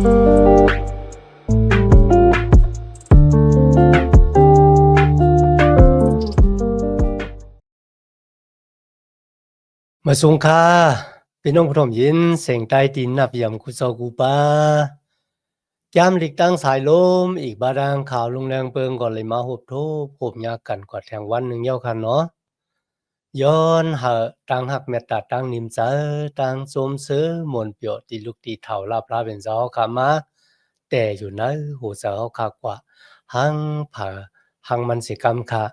มาสูงค่าพี่น้องผู้ชมยินเสียงใต้ดินนับยำกุศลกูปายามหลีกตั้งสายลมอีกบาดางข่าวลงแรงเปิงก่อนเลยมาหบโทบหบยากันกว่าแทงวันหนึ่งเย้าคันเนาะย้อนหาตังหักเมตตาตังนิมใจตังสมซื้อมนเปียวตีลูกตีเท่าลาพระเป็นเจ้าขามาแต่อยู่ในหูเจ้าขากว่าหังผาหังมันสิกรรมค่ะ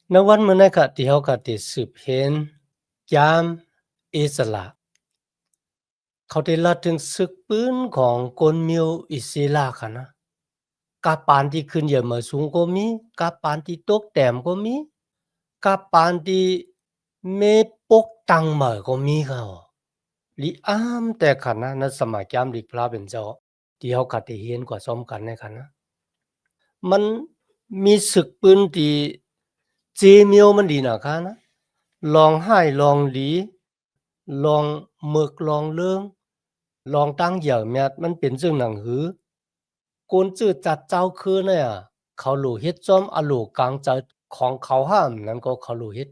ในวันเมื่อนั้นค่ะที่เขาก็ติสืบเห็นยามอิสระเขาได้ละถึงศึกปืนของกลมิวอิสระค่ะนะกาปานที่ขึ้นเยอะมาสูงก็มีกาปานที่ตกแต้มก็มีกาปานที่เมปกตังเหมาก็มีค่ะลิอามแต่ค่ะนะในสมัยยามลิกพระเป็นเจ้าที่เขากัดเห็นกว่าซ้อมกันในค่ะนะมันมีศึกปืนที่เจเมียวมันดีนะคะนะลองให้ลองหลีลองหมึกลองเรื่องลองตั้งเหยื่อแมดมันเป็นซึ่งหนังหือกูนจื้อจัดเจ้าคือเนี่ยเขาหลู่เฮ็ดจอมอโลกลางใจของเขาห้ามนั้นก็เขาหลู่เฮ็ด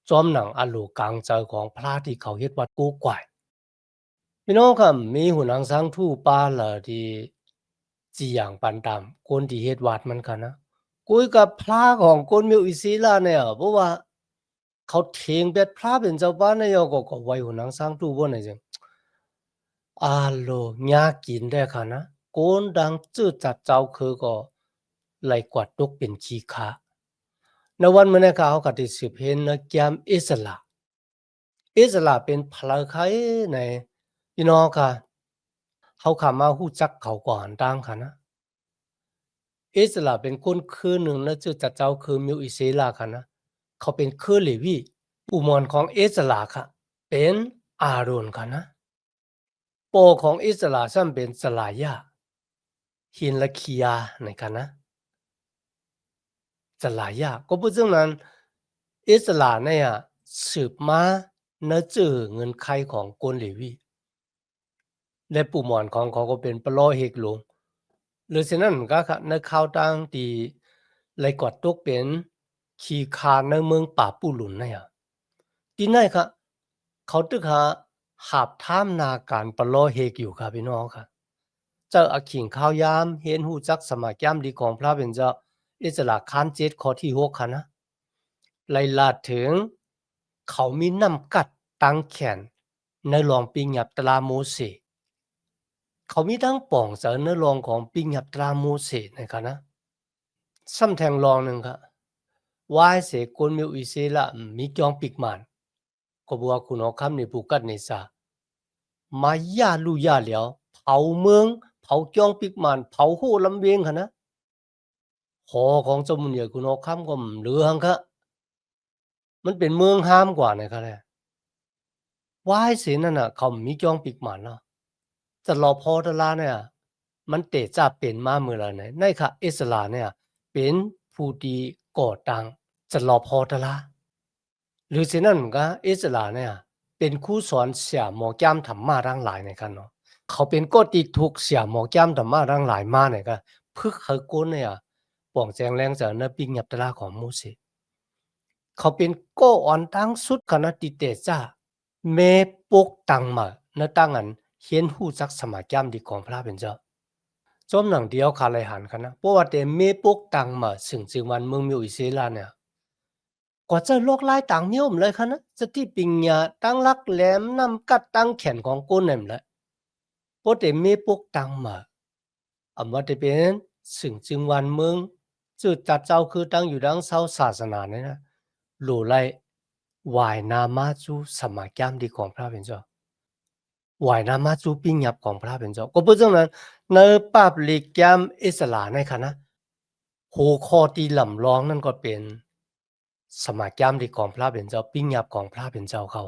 จอมหนังอโลกลางใจของพระที่เขาเฮ็ดวัดกูกวายพี่น้องครับมีหุนางสังทู่ปาละที่จีอย่างปันตามคนที่เฮ็ดวัดมันค่ะนะกุยกับพระของคนมิวอิศิลาเนี่ยเพราะว่าเขาเทงเป็ดพระเป็นเจ้าบ้านเนี่ยก็ไว้หุนางสังทู่บ่เนี่ยจังอาโลญากินได้ค่ะนะโกนดังจื้อจัดเจ้าคือก็ไหลกวาดตกเป็นขี้ขาในวันมื้อนี้เขาก็ได้สืบเห็นนะแกมอิสระเป็นพลไคในพี่น้องค่ะเขาขามาฮู้จักเขาก่อนตามค่ะนะอิสระเป็นคนคือหนึ่งนะจื้อจัดเจ้าคือมิวอิเซลาค่ะนะเขาเป็นคือเลวีผู้มอนของอิสระค่ะเป็นอาโรนค่ะนะโปของอิสระซ้ำเป็นสลายาหินละคียาในค่ะนะสลายาก็เพราะฉะนั้นอิสระเนี่ยสืบมาเนื้อจื้อเงินไขของกนเลวีและปู่หมอนของเขาก็เป็นปลอเฮกหลวงหรือฉะนั้นก็ค่ะในข่าวต่างที่ไหลกอดตกเป็นขี้คาในเมืองป่าปู่หลุนเนี่ยที่นั่นค่ะเขาตึกหาหาบท่ามนาการปลอเฮกอยู่ค่ะพี่น้องค่ะเจ้าอาขิงข้าวยามเห็นหูจักสมัครยามดีของพระเป็นเจ้าอิสระคานเจ็ดข้อที่6ค่ะนะไล่ลาดถึงเขามีน้ำกัดตั้งแขนในหลวงปิงหยับตราโมเสเขามีทั้งป่องเสริญในรองของปิงหยับตราโมเสนะครับนะซ้ำแทงรองหนึ่งครับวายเสกลมิวอิเซละมีจองปิกมันก็บัวคุณเอาคำในผูกัดในสามายาลูยาเหลียวเผาเมืองเผาจองปิกมันเผาโหลำเวียงค่ะนะหอของสมุนเหยคุณเอาคำก็เหลืองครับมันเป็นเมืองห้ามกว่านะครับเนี่ยวายเสนั่นน่ะเขามีจองปิกมันเนาะจะรอพอตลาเนี่ยมันเตะจะเป็นมาเมื่อไรไหนในค่ะอิสลาเนี่ยเป็นผู้ดีก่อตั้งจะรอพอตลาหรือฉะนั้นก็อิสลาเนี่ยเป็นครูสอนเสียหมอแก้มธรรมะทั้งหลายในกันเนาะเขาเป็นก็ติดทุกเสียหมอแก้มธรรมะทั้งหลายมาเนี่ยก็พึกเขาก้นเนี่ยป่องแจงแรงจากนปิงยับตลาของมูเสเขาเป็นก็อ่อนทั้งสุดคณะติเตจ้าเมปกตังมาเนตั้งอันเฮียนหู้จักสมาแก้มดีของพระเป็นเจ้าจอมหนังเดียวคาไลหันกันนะเพราะว่าแต่เมปกตังมาสึงจึงวันเมืองมิวอิเซลาเนี่ยกว่าจะโลกลายต่างนิยมเลยค่ะนะจะที่ปิงยาตั้งลักแหลมนำกัดตั้งแขนของก้นนั่นแหละเพราะแต่เมปกตังมาอำว่าจะเป็นสึงจึงวันเมืองจุดจัดเจ้าคือตั้งอยู่ดังเศร้าศาสนาเนี่ยนะหลู่ไลวายนามาจูสมาแก้มดีของพระเป็นเจ้าวายนามาจูปิ้งยับของพระเป็นเจ้าก็เพราะฉะนั้นในปับลิกแกมอิสลาในค่ะนะหัวข้อที่ลำลองนั่นก็เป็นสมาแก้มดีของพระเป็นเจ้าปิ้งยับของพระเป็นเจ้าเขา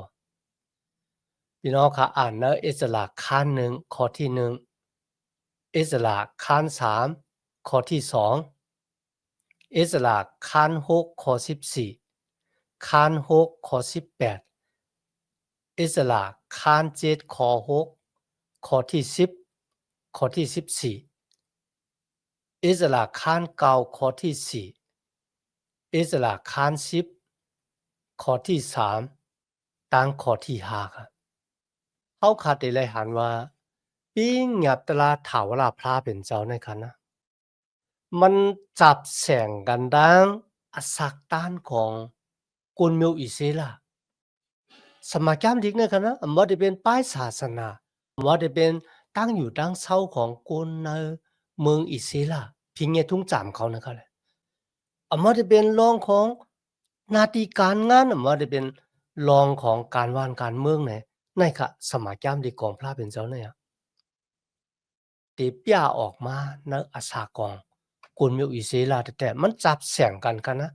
พี่น้องค่ะอ่านในอิสลาข้านหนึ่งข้อที่1อิสลาข้าน3ข้อที่2อิสลาข้าน6ข้อ14ข้าน6ข้อ18อิสลาข้าน7ข้อ6ข้อที่10 ข้อที่14อิสระข้านเก่าข้อที่4อิสระข้าน10ข้อที่3ตั้งข้อที่5ครับเฮาขาดได้เลยหันว่าปิ้งหยับตลาถาวราพระเป็นเจ้าในคันนะมันจับแสงกันดังอสักต้านของกลเมียวอิเซลาสมาจามดิกในคันนะบ่ได้เป็นป้ายศาสนาบ่ได้เป็นตั้งอยู่ตั้งเศร้าของคนในเมืองอิเซลาพิงเงทุ่งจามเขานะครับแหละบ่ได้เป็นรองของหน้าที่การงานบ่ได้เป็นรองของการว่านการเมืองในค่ะสมาจามดิกของพระเป็นเจ้าเนี่ยตีเปียออกมาในอาสากองกลเมียวอิเซลาแต่มันจับแสงกันคันนะ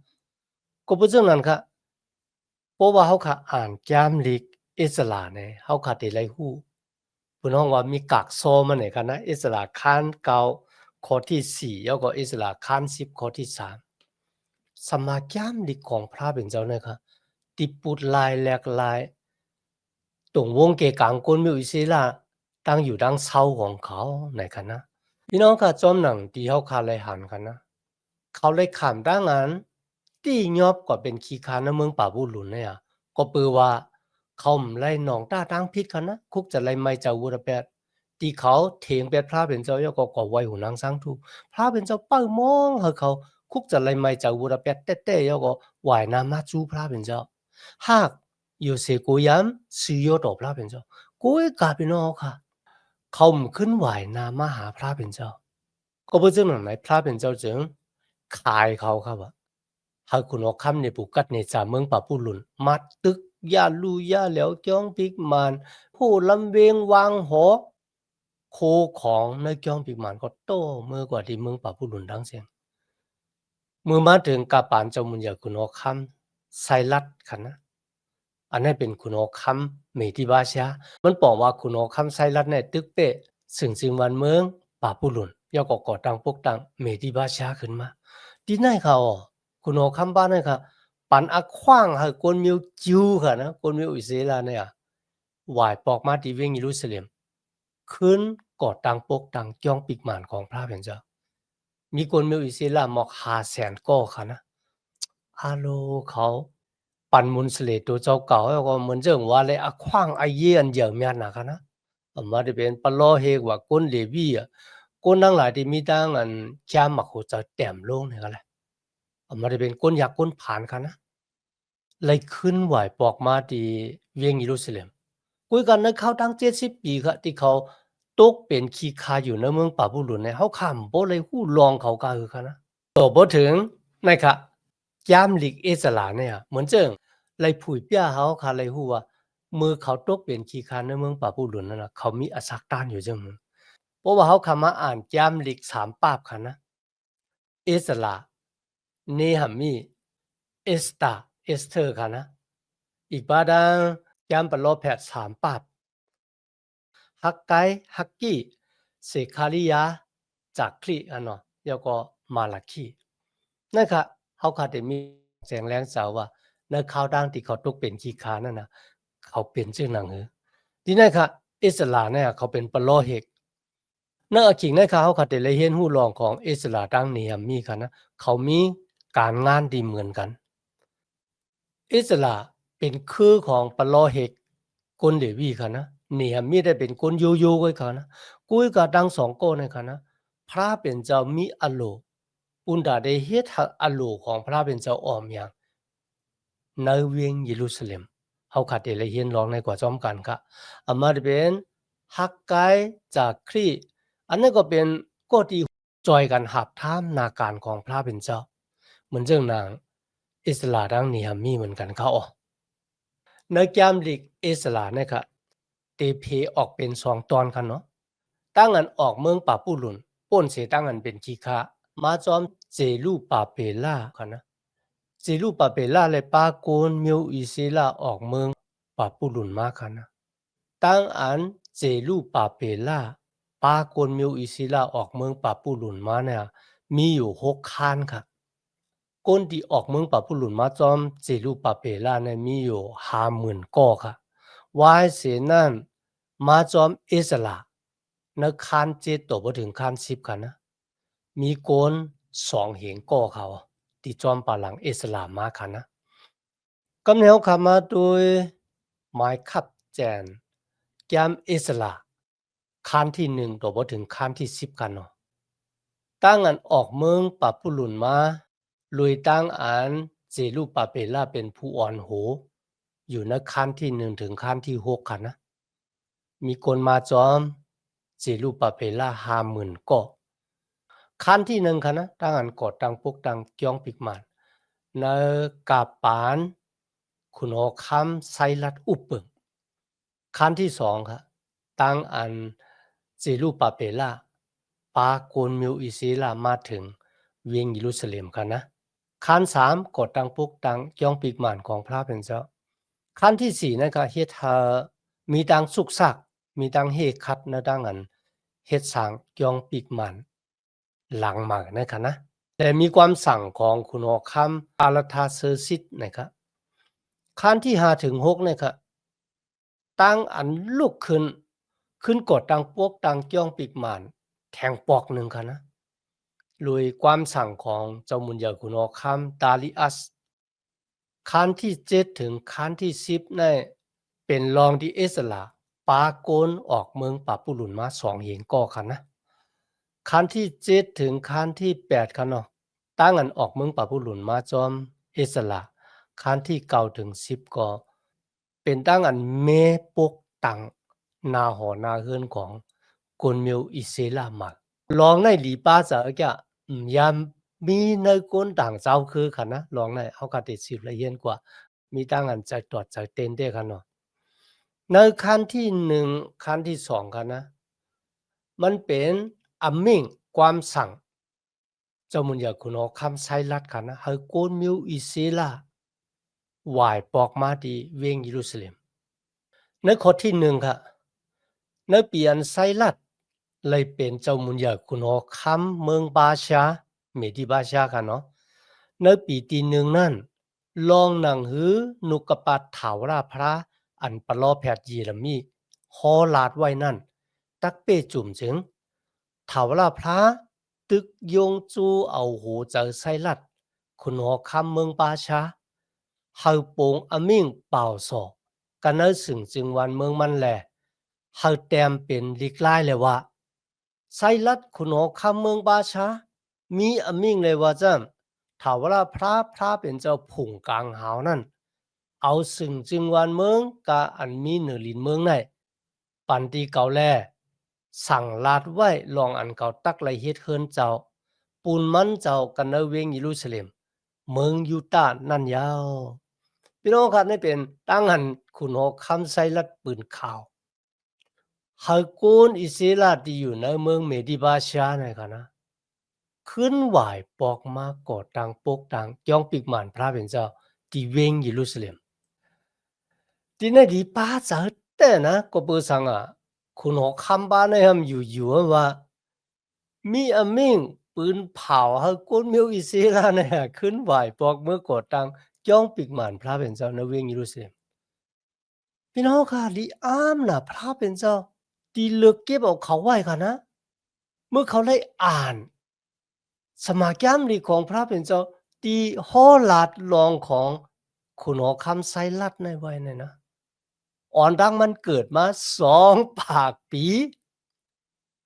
ก็เพราะฉะนั้นค่ะเพราะว่าเฮาค่ะอ่านจามลิกอิสระเนี่ยเฮาค่ะได้ไลฮู้เพิ่นฮ้องว่ามีกักซอมาเนี่ยกันนะอิสระข้านเก่าข้อที่4แล้วก็อิสระข้าน10ข้อที่3สมาจามลิกของพระเป็นเจ้าเนี่ยค่ะติปุดลายแหลกลายตรงวงเกกังกลเมียวอิเซลาตั้งอยู่ดังเศร้าของเขาไหนกันนะพี่น้องค่ะจอมหนังที่เฮาค่ะเลยหันกันนะเขาเลยขามดังนั้นที่ยอบกว่าเป็นขี้คาในเมืองป่าบุหลุนเนี่ยก็ปือว่าเขาไล่หนองต้าตั้งพิษกันนะคุกจะไล่ไม่เจ้าวุระแปดที่เขาเถียงเป็ดพระเป็นเจ้ายก็ก่อไว้หูนางสังทูพระเป็นเจ้าเป้ามองให้เขาคุกจะไล่ไม่เจ้าวุระแปดเต้ๆยก็ไหวนามาจูพระเป็นเจ้าหากอยู่เสกุยามสิโยตอพระเป็นเจ้ากูกาพี่น้องค่ะเขาขึ้นไหวนามาหาพระเป็นเจ้าก็บ่จึงหนังไหนพระเป็นเจ้าจึงขายเขาครับว่าให้คุณเอาคำในปุกัดในจาเมืองป่าปุลุนมัดตึกยาลูยาเหลียวจ้องปิกมานผู้ลำเวงวางหอโคของในจ้องปิกมานก็โตเมื่อกว่าที่เมืองป่าปุลุนดังเสียงเมื่อมาถึงกาปานเจ้ามุญญาคุณเอาคำไซรัดคันนะอันนั้นเป็นคุณเอาคำเมติบาชามันบอกว่าคุณเอาคำไซรัดในตึกเปะซึ่งวันเมืองป่าปุลุนยก็ก่อตั้งปกตั้งเมติบาชาขึ้นมาที่ไหนเขาคุณเอาคำบ้านนี่ค่ะปันอักขว้างให้คนมิวจิวค่ะนะคนมิวอิสราเอลเนี่ยไหวปอกมาที่เวียงเยรูซาเล็มขึ้นก่อตั้งปกตั้งจ้องปิกหมานของพระเป็นเจ้ามีคนมิวอิสราเอลหมอก500,000ก็ค่ะนะฮัลโหลเขาปันมุนสเลตัวเจ้าเก่าแล้วก็เหมือนเจิงว่าเลยอักขว้างไอเยี่ยนเหยื่อเมียนนะค่ะนะมาได้เป็นปลอเฮกว่าคนเลวีอ่ะคนทั้งหลายที่มีตั้งอันแค่มักโหจะแต้มลงเนี่ยก็แหละมาได้เป็นคนอยากคนผ่านค่ะนะเลยขึ้นไหวปอกมาที่เวียงเยรูซาเล็มคุยกันในเขาตั้ง70ปีค่ะที่เขาตกเป็นขี้คาอยู่ในเมืองป่าบุรุษเนี่ยเขาข้ามบ่เลยฮู้ลองเขาก็คือค่ะนะต่อบ่ถึงนะครับยามลีกอิสระเนี่ยเหมือนเจิงเลยผุยเปี้ยเขาค่ะเลยฮู้ว่ามือเขาตกเป็นขี้คาในเมืองป่าบุรุษนั่นน่ะเขามีอสักต้านอยู่จังมือเพราะว่าเขาคำมาอ่านยามลีก3ปาบค่ะนะอิสระเนหะมีเอสตาเอสเธอร์ค่ะนะอีกบาดังยามปะโลแพทย์3ปาบฮักไกฮักกี้เสคาริยาจากคลีอันเนาะแล้วก็มาลาคีนั่นค่ะเขาค่ะได้มีแสงแรงเสาว่าในข่าวดังที่เขาตกเป็นขี้คานั่นน่ะเขาเป็นชื่อหนังหือที่นั่นค่ะอิสระเนี่ยเขาเป็นปะโลเฮกนั่นจริงนะคะเขาค่ะได้เลยเห็นฮู้รองของอิสระดังเนียมีค่ะนะเขามีการงานดีเหมือนกัน อิสระเป็นคือของปลอเฮกกลเลวีค่ะนะเนี่ยมีได้เป็นกลโยไว้ค่ะนะกุยกับดัง2ก้ในค่ะนะพระเป็นเจ้ามีอโลอุนดาได้เฮ็ดให้อโลของพระเป็นเจ้าออมอย่างในเวียงเยรูซาเล็มเฮาคัดได้เลยเห็นรองในกว่าจอมกันค่ะมาได้เป็นฮักไกจากคริอันนั้นก็เป็นก็ที่จอยกันหับท่ามนาการของพระเป็นเจ้าเหมือนเจ้านางอิสระดังเนียมีเหมือนกันค่ะอ๋อ ในแกมลีกอิสระนะครับตีเพออกเป็น2ตอนคันเนาะตั้งอันออกเมืองป่าปูหลุนป่นเสตั้งอันเป็นขี้คะมาจอมเจลูปาเปล่าคันนะเจลูปาเปล่าเลยปาโกนมิวอิซิลาออกเมืองป่าปูหลุนมาคันนะตั้งอันเจลูปาเปล่าปาโกนมิวอิซิลาออกเมืองป่าปูหลุนมาเนี่ยมีอยู่6คันค่ะ ก้นที่ออกเมืองป่าผู้หลุนมาจอมเจลูปาเปล่าเนี่ยมีอยู่50,000ก่อค่ะวายเสนั่นมาจอมอิสระ ในคาน7ต่อบ่ถึงคาน10ค่ะนะมีโกน2เหงก่อเขาที่จอมป่าหลังอิสลามมาค่ะนะกำแนวขามาโดยหมายขับแจนแกมอิสลาคานที่1ต่อบ่ถึงคานที่10ค่ะเนาะตั้งอันออกเมืองปะปุลุนมาลุยตั้งอันเจลูปาเปล่าเป็นผู้อ่อนโหอยู่ในคานที่1ถึงคานที่6ค่ะนะมีคนมาจอมเจลูปาเปล่า 50,000 ก็คันที่1ค่ะนะตั้งอันกอดตังปุกตังเกียงปิกมันในกาปานคุณหอคำไซรัดอุปเปิงคันที่2ค่ะตั้งอันเจลูปาเปล่าปาโกนมิวอิซิลามาถึงเวียงเยรูซาเล็มค่ะนะคัน3กอดตังปุกตังเกียงปิกมันของพระเป็นเจ้าคันที่4นะคะเฮ็ดมีดังสุกซักมีดังเฮคัดนะดังอันเฮ็ดสร้างเกียงปิกมันหลังมานะคะนะแต่มีความสั่งของคุณหอคำอาราธาเซอร์ซิตนะครับคันที่5ถึง6นะครับตั้งอันลุกขึ้นกดตังปวกตังเกียงปิกมันแทงปอกหนึ่งค่ะนะลุยความสั่งของเจ้ามุนยาคุณหอคำตาลิอัสคันที่7ถึงคันที่10ในเป็นรองที่เอสลาปาโกนออกเมืองปาปุลุนมา2เหงก่อค่ะนะคันที่7ถึงคันที่8ค่ะเนาะตั้งอันออกเมืองปาปุลุนมาจอมเอสลาคันที่9ถึง10ก็เป็นตั้งอันเมปกตังนาหอนาเฮือนของกวนเมียวอิเซลามาลองในหลีป้าจะกะยามมีในก้นต่างเจ้าคือค่ะนะลองในเฮาก็ติด10ละเอียดกว่ามีตั้งอันใจตรวจใจเต้นได้ค่ะเนาะในคันที่1คันที่2ค่ะนะมันเป็นอำมิ่งความสั่งเจ้ามุนอยากคุณหอคำไซรัดค่ะนะให้โกนมิวอิเซลาหวายปอกมาที่เวียงเยรูซาเล็มในข้อที่1ค่ะในปีอันไซรัดเลยเป็นเจ้ามุนอยากคุณหอคำเมืองบาชาเมดิบาชาค่ะเนาะในปีที่1นั่นลองหนังหือนุกปัดถาวราพระอันปลอแพทย์เยเรมีฮอลาดไว้นั่นตักเป้จุ่มจึงถาวราพระตึกยงจูเอาหูเจอไซรัดคุณหอคำเมืองบาชาเฮาโปงอมิ่งเป่าศอกกันเนสึงจึงวันเมืองมันแหลเฮาแต้มเป็นลิกลายเลยว่าไซรัดคุณหอคำเมืองบาชามีอมิ่งเลยว่าจ้ำถาวราพระเป็นเจ้าผุ่งกลางหาวนั่นเอาสึงจึงวันเมืองกาอันมีเหนือลินเมืองในปันตีเก่าแลสั่งลาดไว้ลองอันเก่าตักไหลเฮ็ดเฮิรนเจ้าปูนมันเจ้ากันเนเวงเยรูซาเล็มเมืองยูตาห์นั่นยาวพี่น้องครับนี่เป็นตั้งหันคุณหอคำไซรัดปืนข่าวฮากูนอิสราที่อยู่ในเมืองเมดิบาชานะครับนะขึ้นไหวปอกมากอดตังปกตังย่องปิกหมันพระเป็นเจ้าที่เวงเยรูซาเล็มที่ในดีป้าจะแต่นะก็เปิดสังอ่ะคุณหอคำบ้านในหำอยู่ว่ามีอมิ่งปืนเผาฮากูนมิวอิสราเนี่ยขึ้นไหวปอกเมื่อกอดตังย่องปิกหมันพระเป็นเจ้าในเวงเยรูซาเล็มพี่น้องค่ะดีอ้ามนะพระเป็นเจ้าดีเลือกเก็บเอาเขาไว้ค่ะนะเมื่อเขาได้อ่าน สมาแกมลีของพระเป็นเจ้าตีฮอลาดลองของคุณหอคำไซรัดในไว้เนี่ยนะอ่อนดังมันเกิดมา2ปากปี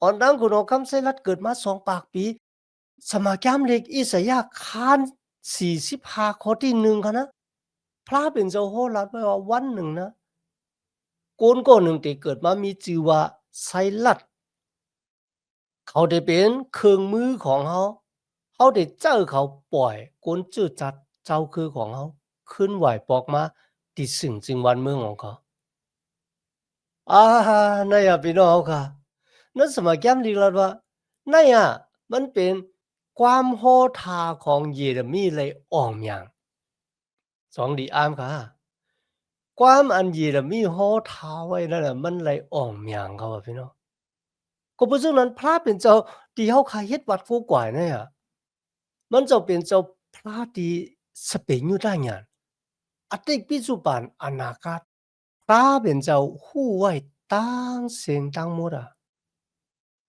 อ่อนดังคุณหอคำไซรัดเกิดมา2ปากปีสมาแกมเล็กอิสยาห์คาน45ข้อที่1ค่ะนะพระเป็นเจ้าฮอลาดไว้ว่าวันหนึ่งนะโกนก็หนึ่งที่เกิดมามีชื่อว่าไซรัดเขาได้เป็นเครื่องมือของเขาได้เจ้าเขาปล่อยกวนจืดจัดเจ้าคือของเขาขึ้นไหวปอกมาติดสิ่งจริงวันเมืองของเขานั่นอะพี่น้องค่ะนั่นสมัยแก้มดีแล้วว่านั่นอะมันเป็นความโหดทาของเยเรมีเลยอ่องอย่างสองดีอามค่ะความอันเยเรมีโหดทาไว้นั่นน่ะมันเลยอ่องอย่างเขาอะพี่น้องก็เพราะฉะนั้นพระเป็นเจ้าที่เขาขายเฮ็ดวัดกูกวายเนี่ยมันจะเป็นเจ้าพระที่สเปนอยู่ได้หยังอดีตปัจจุบันอนาคตพระเป็นเจ้าฮู้ไว้ตั้งเสียงตั้งหมดอะ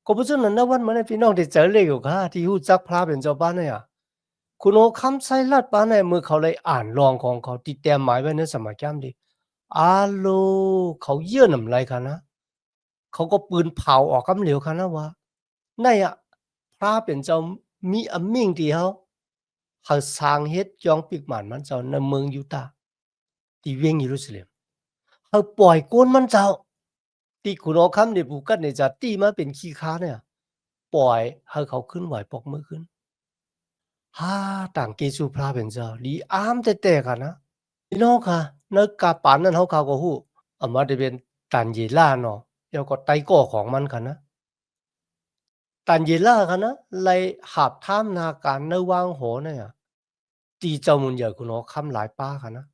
ก็เพราะฉะนั้นนะวันมาเนี่ยพี่น้องได้เจอเลยอยู่ค่ะที่รู้จักพระเป็นเจ้าบ้านเนี่ยคุณโอคำไสลัดบ้านเนี่ยเมื่อเขาเลยอ่านรองของเขาที่แต้มหมายไว้ในสมัยก่ดีอาโลเขาเยื่อน้ำลายค่ะนะเขาก็ปืนเผาออกกำเหลวค่ะนะว่าในอะพระเป็นเจ้ามีอันมิ่งที่เขาสร้างเฮ็ดจองปิกหมานมันเจ้าในเมืองยูดาห์ที่เวียงเยรูซาเล็มเขาปล่อยโกนมันเจ้าที่คุณโอคำได้ผูกกันเนี่ยจะตีมาเป็นขี้ค้าเนี่ยปล่อยให้เขาขึ้นไหวปรบมือขึ้น ต่างเกซูพระเป็นเจ้าลีอามแต่ๆกันนะพี่น้องค่ะนึกกะปานนั้นเขาก็ฮู้มาได้เป็นตันยีล่าเนาะแล้วก็ไตก้อของมันค่ะนะตันยีล่าค่ะนะไลหาบท่ามนาการในวางโหเนี่ยตีเจ้ามุนใหญ่คุณเนาะคำหลายป้าค่ะนะ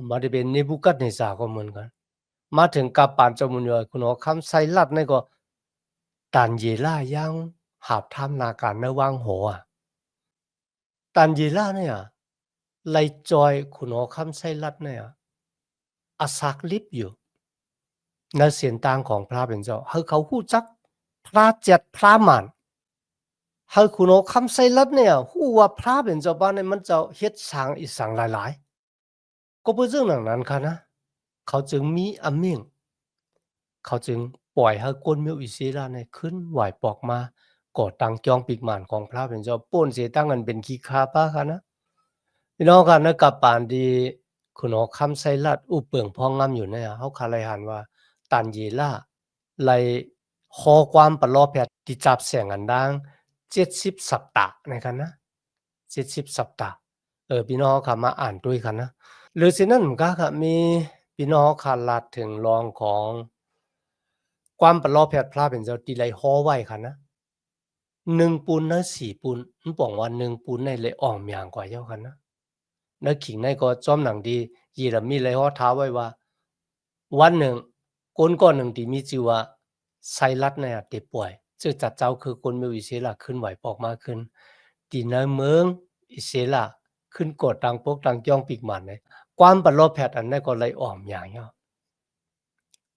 มาได้เป็นเนบูคัดเนซาร์ก็เหมือนกันมาถึงกะปานเจ้ามุนใหญ่คุณเนาะคำไซรัดนี่ก็ตันยีล่ายังหาบท่ามนาการในวางโหตันยีล่าเนี่ยไลจอยคุณหอคำไส้ลัดเนี่ยอาศักลิบอยู่ในเสียงต่างของพระเป็นเจ้าให้เขาฮู้จักพระเจ็ดพระหมันให้คุณหอคำไส้ลัดเนี่ยฮู้ว่าพระเป็นเจ้าบ้านเนี่ยมันเจ้าเฮ็ดสร้างอีสังหลายๆก็เพราะเรื่องเหล่านั้นค่ะนะเขาจึงมีอำเมงเขาจึงปล่อยให้กวนมิวอิศิราเนี่ยขึ้นไหวปอกมาก่อตั้งจองปิกหมานของพระเป็นเจ้าโป้นเสียตั้งกันเป็นขี้คาป้าค่ะนะ พี่น้องกันนะกับปานดีคุณหอคำไซลัดอุเปิงพองงามอยู่เนี่ยเขาคาไลหันว่าตันยีล่าไลคอความปลอแพทย์ที่จับแสงอันดัง70สัปดาห์นะครับนะ70สัปดาห์พี่น้องเขามาอ่านด้วยกันนะหรือสินั่นก็ค่ะมีพี่น้องคาลัดถึงรองของความปลอแพทย์พระเป็นเจ้าตีไลฮอไว้ค่ะนะ1ปูนนะ4ปูนมันบอกว่า1ปูนในเลยอ่อมอย่างกว่าเจ้ากันนะ นักขิงในก็จอมหนังดียีระมีเลยฮอท้าไว้ว่าวันหนึ่งคนก้อนหนึ่งที่มีชื่อว่าไซรัสเนี่ยติป่วยจึงจัดเจ้าคือคนมีอิสระขึ้นไหวปอกมากขึ้นที่ในเมืองอิสระขึ้นกดตังปกตังจ้องปีกหมันเลยความปลอดแพทย์อันนั้นก็เลยอ่อมอย่างเงี้ย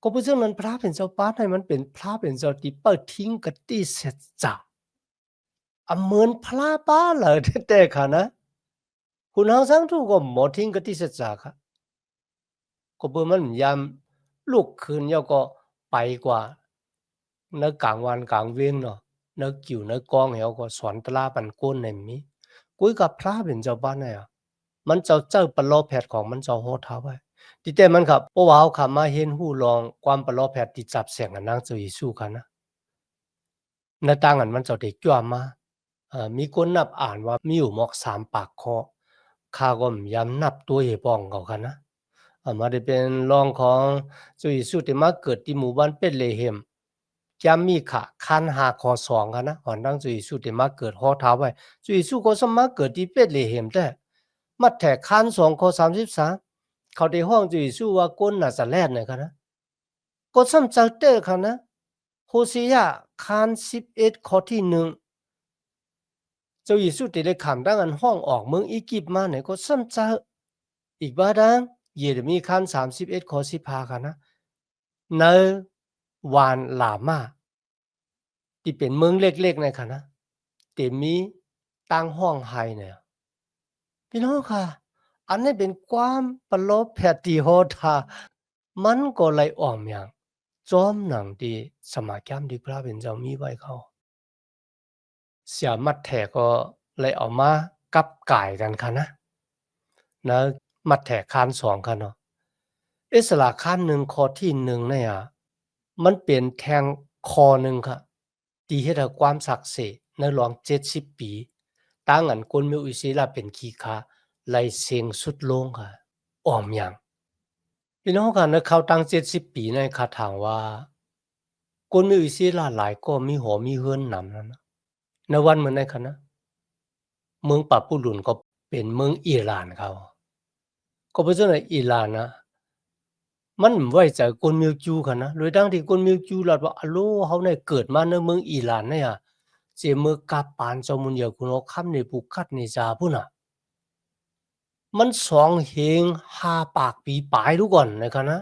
ก็เพราะฉะนั้นพระเป็นเจ้าป้าให้มันเป็นพระเป็นเจ้าที่เปิดทิ้งกติเสร็จจับเหมือนพระป้าเลยแต่ค่ะนะคุณหางสังทุกก็หมดทิ้งกติเสร็จจัก ก็เบิ่มันยามลุกขึ้นแล้วก็ไปกว่าในกลางวันกลางเว้นเนาะในกิ่วในกองแล้วก็สอนตลาปันก้นในมีกุยกับพระเป็นเจ้าบ้านเนี่ยมันเจ้าปลอแพทย์ของมันเจ้าโหดท้าไว้ที่แต่มันครับเพราะว่าเขาเข้ามาเห็นฮู้ลองความปลอแพทย์ที่จับแสงอันนางเจ้าเยซูค่ะนะในต่างอันมันเจ้าได้จ้วมมามีคนนับอ่านว่ามีอยู่หมอก3ปากเคาะข้าก็ย้ำนับตัวเหป้องเขาค่ะนะ มาได้เป็นรองของจุยสุติมาเกิดที่หมู่บ้านเป็ดเลเฮมจำมีขะคันหาคอสองกันนะหอนดังจุยสุติมาเกิดฮอท้าไว้จุยสุก็สมมาเกิดที่เป็ดเลเฮมแต่มัดแถกคัน2ข้อ33เขาได้ห้องจุยสุว่าก้นน่ะสะแลดเนี่ยกันนะก็ซ้ำจัลเตอร์ค่ะนะโฮเซียคัน11ข้อที่1เจ้าเยซูได้เลยขำดังอันห้องออกเมืองอียิปต์มาเนี่ยก็ซ้ำจะอีกบาดังเยเรมีคัน31ข้อ15ค่ะนะ ในวานหลามาที่เป็นเมืองเล็กๆในค่ะนะที่มีตั้งห้องไห้เนี่ยพี่น้องค่ะอันนี้เป็นความปลบแผดที่โหดหามันก็เลยออมอย่างจอมหนังที่สมาแกรมที่พระเป็นเจ้ามีไว้เขาเสียมัดแท้ก็เลยเอามากลับก่ายกันค่ะนะนะมัดแท้คาน2ค่ะเนาะอิสระคาน1ข้อที่1เนี่ยมันเป็นแทงคอหนึ่งค่ะที่เฮ็ดให้ความศักดิ์สิทธิ์ในหลวง70ปีต่างอันคนมีอิสระเป็นขี้ค้าไล่เสียงสุดลงค่ะอ้อมหยังพี่น้องค่ะในเขาตั้ง70ปีในคาถามว่าคนมีอิสระหลายก็มีหอมีเฮือนนำนั้นนะในวันเหมือนในค่ะนะเมืองปาปุลุนก็เป็นเมืองอิหร่านเขาก็เพราะฉะนั้นอิหร่านนะมันไว้ใจคนมิวจูค่ะนะโดยทั้งที่คนมิวจูลัดว่าอะโลเขาเนี่ยเกิดมาในเมืองอิหร่านเนี่ยเจเมืองกาปานเจ้ามุนเหยาคุณเอาคำในปุกัดในจาพุ่นน่ะมัน2เหง5ปากปีปลายดูก่อนนะคะนะ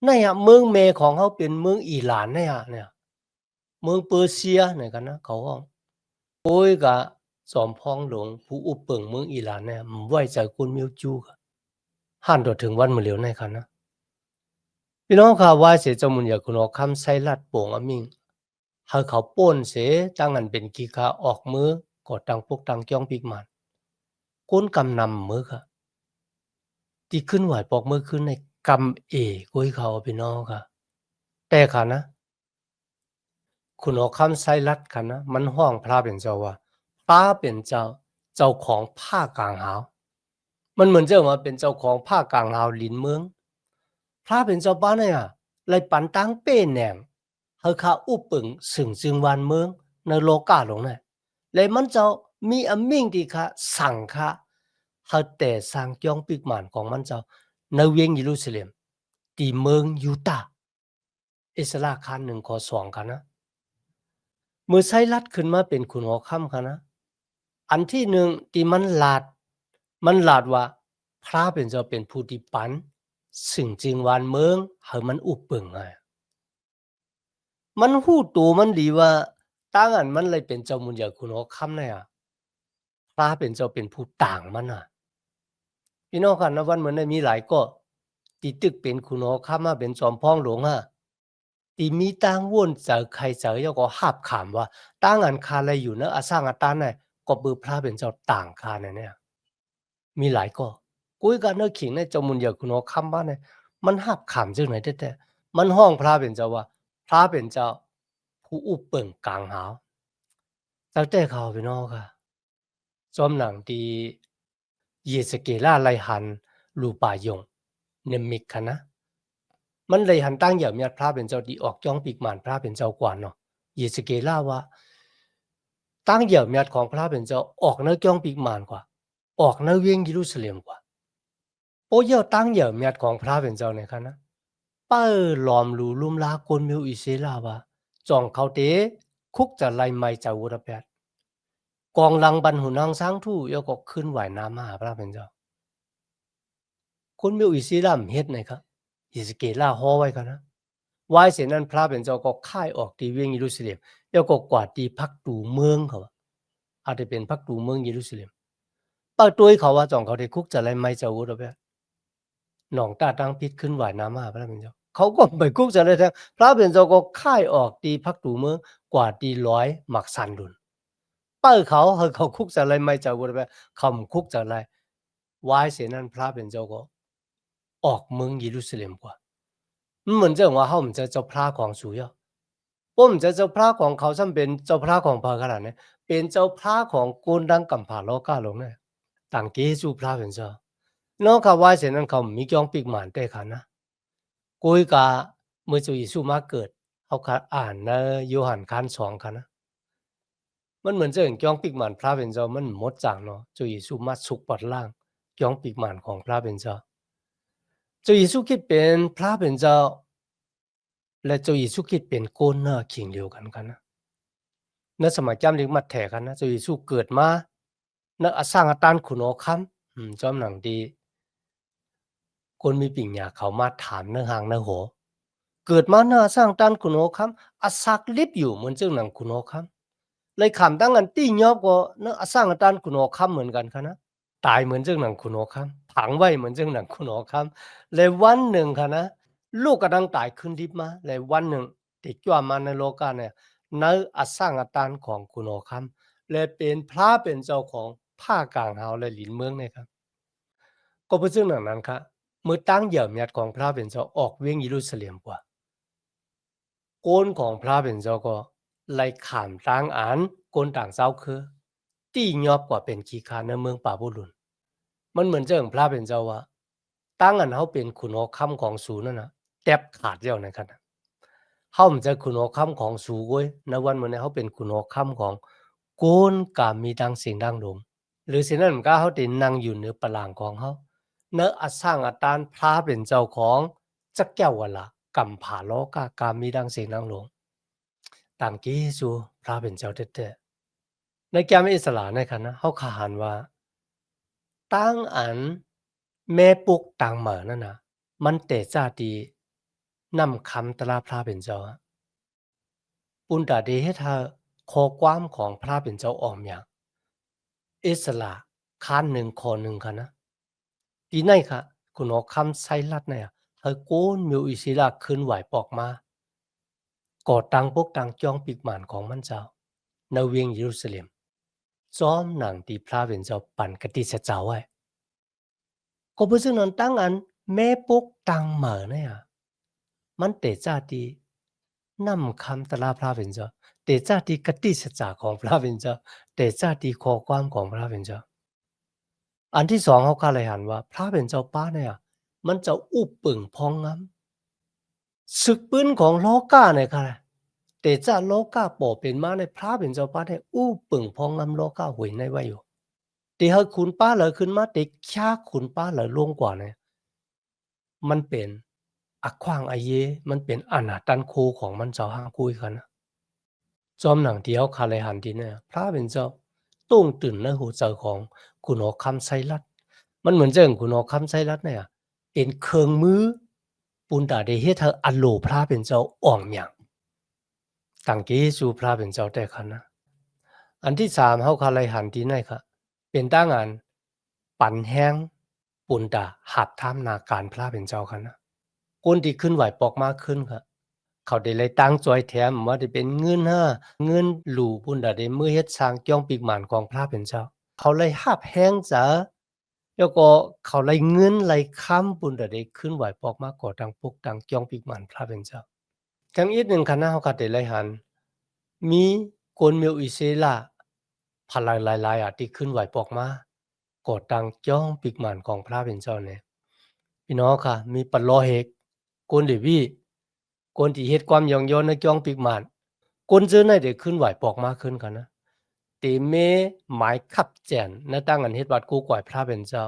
เนี่ยเมืองแม่ของเขาเป็นเมืองอิหร่านเนี่ย เมืองเปอร์เซียไหนกันนะเขาว่าโอ้ยกะจอมพ้องหลวงผู้อุปเปิงเมืองอิหร่านเนี่ยมันไว้ใจคนมิวจูกะห่านตัวถึงวันมื้อเหลียวในคันนะพี่น้องค่ะว่าเสียจมุนอยากคุณเอาคำไซรัดโป่งอมิงให้เขาป้นเสตั้งอันเป็นกีคาออกมือก็ตังพวกตังจ้องปิกมันก้นกำนำมือค่ะที่ขึ้นไหวปอกมือขึ้นในกำกุ้ยเขาพี่น้องค่ะแต่ค่ะนะคุณเอาคำไซรัดค่ะนะมันห้องพระเป็นเจ้าว่าพระเป็นเจ้าเจ้าของผ้ากลางหาวมันเหมือนเจ้าว่าเป็นเจ้าของผ้ากลางหาวลินเมืองพระเป็นเจ้าบ้านเนี่ยเลยปันตังเป้แหนงเฮาคาอุปึงสึงจึงวันเมืองในโลกาหลงน่ะเลยมันเจ้ามีอมิ่งที่ค่ะสั่งค่ะเฮาแต่สร้างจ้องปิกหมานของมันเจ้าในเวียงเยรูซาเล็มที่เมืองยูตาห์อิสราคัน1ข้อ2ค่ะนะเมื่อไซรัสขึ้นมาเป็นขุนหอค่ำค่ะนะอันที่หนึ่งที่มันลาดว่าพระเป็นเจ้าเป็นผู้ที่ปันซึ่งจึงวานเมืองให้มันอุปเปิงไงมันฮู้ตัวมันดีว่าตั้งอันมันเลยเป็นเจ้ามุญญาคุณหอค่ำเนี่ยพระเป็นเจ้าเป็นผู้ต่างมันน่ะพี่น้องค่ะณวันเหมือนได้มีหลายก็ที่ตึกเป็นคุณหอค่ำมาเป็นจอมพ้องหลวงอะที่มีตั้งว่นเจอใครเจอแล้วก็หาบขามว่าตั้งอันคาอะไรอยู่เนอะอสร้างอาตานเนี่ยก็บือพระเป็นเจ้าต่างคาเนี่ยมีหลายก็กุ้ยกันเนอะขิงในเจ้ามุญญาคุณหอค่ำบ้านเนี่ยมันหาบขามจังไหนแต่มันห้องพระเป็นเจ้าว่าพระเป็นเจ้าผู้อุปเปิงกลางหาวตั้งแต่เขาพี่น้องค่ะจอมหนังที่เยสเกลาไลหันลูปายงเนมิกคะนะมันเลยหันตั้งอย่ามีพระเป็นเจ้าที่ออกจ้องปีกหมานพระเป็นเจ้ากว่าเนาะเยสเกลาว่าตั้งอย่ามีของพระเป็นเจ้าออกเนื้อจ้องปีกหมานกว่าออกเนื้อเวียงเยรูซาเล็มกว่าโอ้เย่าตั้งอย่ามีของพระเป็นเจ้าในคะนะเป้อหลอมหลูลุ่มลากนมิวอิเซลาว่าจองเขาเตคุกจะไล่ไม่จะวุระแปดกองลังบันหุนางช้างทู่ยก็ขึ้นไหวน้ำมาหาพระเป็นเจ้าคนมิวอิสลามเฮ็ดไหนครับอิสเกลาฮอไว้กันนะวายเสนั้นพระเป็นเจ้าก็ค่ายออกตีเวียงเยรูซาเล็มแล้วก็กวาดตีพักตูเมืองเขาอาจจะเป็นพักตูเมืองเยรูซาเล็มป้าตัวเขาว่าจองเขาได้คุกจะอะไรไม่จะวุระแปดหนองตาตั้งพิษขึ้นไหวน้ำมาพระเป็นเจ้าเขาก็ไปคุกจะอะไรแท้พระเป็นเจ้าก็ค่ายออกตีพักตูเมืองกวาดตีร้อยหมักสันดุน เป้าเขาเขาคุกจะอะไรไม่จะวุฒิไปคำคุกจะอะไรวายเสียนั้นพระเป็นเจ้าก็ออกเมืองเยรูซาเล็มกว่ามันเหมือนจะว่าเขามันจะเจ้าพระของสูยอ่ะว่ามันจะเจ้าพระของเขาซ้ำเป็นเจ้าพระของพระขนาดนี้เป็นเจ้าพระของกุนดังกัมพาโลกาลงเนี่ยต่างเกจูพระเป็นเจ้าน้องเขาวายเสียนั้นเขามีจ้องปีกหมานแต่ขันนะกุยกาเมื่อเจ้าเยซูมาเกิดเขาอ่านในโยหันคัน2คันนะ มันเหมือนจะเห็นจ้องปีกหมานพระเป็นเจ้ามันหมดจางเนาะเจ้าเยซูมาสุกปัดล่างจ้องปีกหมานของพระเป็นเจ้าเจ้าเยซูคริสต์เป็นพระเป็นเจ้าและเจ้าเยซูคริสต์เป็นโกนเนื้อขิงเดียวกันนะในสมัยจำเรียกมัดแถกันนะเจ้าเยซูเกิดมาณอสร้างอาตานขุนโอคัมจอมหนังดีคนมีปิ่งหยาเขามาถามเนื้อหางเนื้อโหเกิดมาเนื้อสร้างอาตานขุนโอคัมอสักลิบอยู่เหมือนเจ้าหนังขุนโอคัมเลยขำตั้งกันตี้ยอบก็เนื้อสร้างอาตานขุนโอคัมเหมือนกันนะ ตายเหมือนเจ้าหนังคุณหอคำผังไว้เหมือนเจ้าหนังคุณหอคำเลยวันหนึ่งค่ะนะลูกกำลังตายขึ้นดิบมาเลยวันหนึ่งติดจวมาในโลกาเนี่ยในอสร้างอาตานของคุณหอคำเลยเป็นพระเป็นเจ้าของผ้ากลางเฮาและหลินเมืองเนี่ยครับก็เป็นเรื่องนั้นครับเมื่อตั้งเหยี่ยมยัดของพระเป็นเจ้าออกเวียงเยรูซาเล็มกว่าโกนของพระเป็นเจ้าก็ไล่ขามต่างอันโกนต่างเจ้าคือตียอบกว่าเป็นขีคาในเมืองป่าบุรุน มันเหมือนเจ้าของพระเป็นเจ้าว่าตั้งอันเขาเป็นขุนหอค่ำของสูนั่นนะแทบขาดแล้วนะครับเขามันจะขุนหอค่ำของสูเว้ยในวันมื้อนี้เขาเป็นขุนหอค่ำของโกนกามีดังเสียงดังโดมหรือสิ่งนั้นมันก็เขาตินั่งอยู่เหนือปรางของเขาเนื้ออสร้างอาตานพระเป็นเจ้าของจักแก้ววละกำผาโลกามีดังเสียงดังโดมตามกีสูพระเป็นเจ้าเด็ดๆในแก้มอิสระในคันนะเขาขานว่าตั้งอันแม่ปุกต่างเหมือนั่นนะมันแต่จาดีนำคำตลาพระเป็นเจ้า ปุณตาเดเฮ็ดให้ข้อความของพระเป็นเจ้าออกอย่างอิสระข้านหนึ่งข้อหนึ่งค่ะนะที่ไหนค่ะคุณหมอคำไซรัฐเนี่ยให้โกนมิวอิสระขึ้นไหวปอกมาก่อตั้งปกตั้งจ้องปีกหมานของมันเจ้าในเวียงเยรูซาเล็มซ้อมหนังที่พระเป็นเจ้าปั่นกติสเจ้าไว้ก็เพื่อซึ่งนั้นตั้งอันแม่ปกตั้งเหมือเนี่ยมันเตจ้าที่นำคำตราพระเป็นเจ้าเตจ้าที่กติสจาของพระเป็นเจ้าเตจ้าที่ข้อความของพระเป็นเจ้าอันที่สองเขาก็เลยหันว่าพระเป็นเจ้าป้าเนี่ยมันจะอุบปึ่งพองงำศึกปืนของโลกาเนี่ยค่ะเตจ้าโลกาป่อเป็นมาในพระเป็นเจ้าป้าเนี่ยอุบปึ่งพองงำโลกาหวยในไว้อยู่ตีให้คุณป้าเลยขึ้นมาเด็กชาคุณป้าเลยลงกว่าเนี่ยมันเป็นอักขวางอาเยมันเป็นอนาตันโคของมันเจ้าห้างคุยกันนะจอมหนังเดียวคาเลยหันทีเนี่ยพระเป็นเจ้าตุ้งตื่นในหัวใจของคุณหอคำไซรัตมันเหมือนเจ้าคุณหอคำไซรัตเนี่ยเป็นเครื่องมือปุณตาเดเฮเธออัลโลพระเป็นเจ้าอ่องอย่างตั้งเกสู่พระเป็นเจ้าแต่คันนะอันที่สามเขาคาเลยหันทีไหนค่ะเป็นตั้งอันปั่นแห้งปุณตาหัดทำนาการพระเป็นเจ้าคันนะคนที่ขึ้นไหวปอกมากขึ้นค่ะเขาได้เลยตั้งจอยแถมว่าได้เป็นเงินเงินหลู่พุ่นดาได้มือเฮ็ดสร้างจ้องปีกหมานของพระเป็นเจ้าเขาเลยหับแห้งจ๋าแล้วก็เขาเลยเงินเลยค้ำปุ่นดาได้ขึ้นไหวปอกมากก่อดังปกดังจ้องปีกหมานพระเป็นเจ้าจังอีกหนึ่งคณะเขาก็ได้เลยหันมีคนเมียวอิเซลาพลายหลายๆที่ขึ้นไหวปอกมาก่อดังจ้องปีกหมานของพระเป็นเจ้าเนี่ยพี่น้องค่ะมีปลอเฮกคนเดวีคนที่เฮ็ดความย่องย้อนในจ้องปีกหมานคนเจอในได้ขึ้นไหวปอกมากขึ้นกันนะตีเมหมายขับแจนในตั้งอันเฮ็ดวัดกูก่อยพระเป็นเจ้า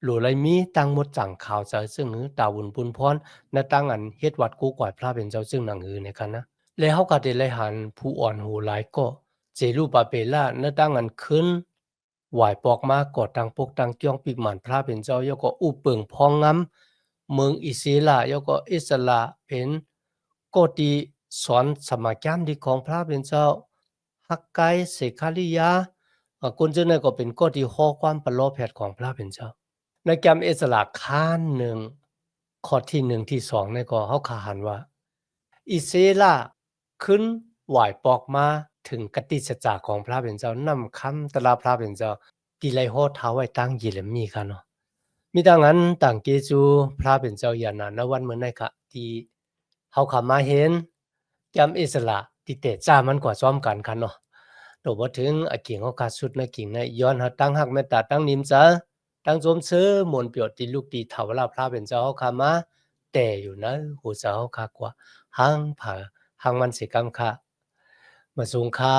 หรือไรมีตั้งหมดจังข่าวใจซึ่งหือตาวุนปุนพรในตั้งอันเฮ็ดวัดกูก่อยพระเป็นเจ้าซึ่งหนังหือในกันนะแล้วเขาก็ได้เลยหันผู้อ่อนหูหลายก็เจรูปาเปล่าในตั้งอันขึ้นไหวปอกมากอดตังปกตังจ้องปีกหมานพระเป็นเจ้ายก็อุเปิงพองงำเมืองอิสราเอลก็อิสระเป็นก็ที่สอนสมาจามดีของพระเป็นเจ้าฮักไกเสคาลิยาคนเจ้านั่นก็เป็นก็ที่ข้อความปลอแพทย์ของพระเป็นเจ้าในแกมอิสระข้านหนึ่งข้อที่หนึ่งที่สองในก็เขาขาหันว่าอิเซลาขึ้นไหวปอกมาถึงกติสัจจาของพระเป็นเจ้านำคำตราพระเป็นเจ้าตีไลโฮท้าไว้ตั้งเยเรมีกันเนาะมีดังนั้นต่างเกจูพระเป็นเจ้าอย่านาณวันเมื่อไหร่ค่ะที่เฮาเข้ามาเห็นจำอิสระที่เตะจ้ามันกว่าซ้อมกันคันเนาะโดบ่ถึงอากิ่งเฮาขาดสุดนะกิ่งนะย้อนหาตั้งหักเมตตาตั้งนิมจาตั้งสมเสือมนต์เปียวติลูกตีเฒ่าเวลาพระเป็นเจ้าเฮาเข้ามาแต่อยู่นะหูเจ้าเฮาคักกว่าหังผาหังมันสิกำค่ะมาสูงค่า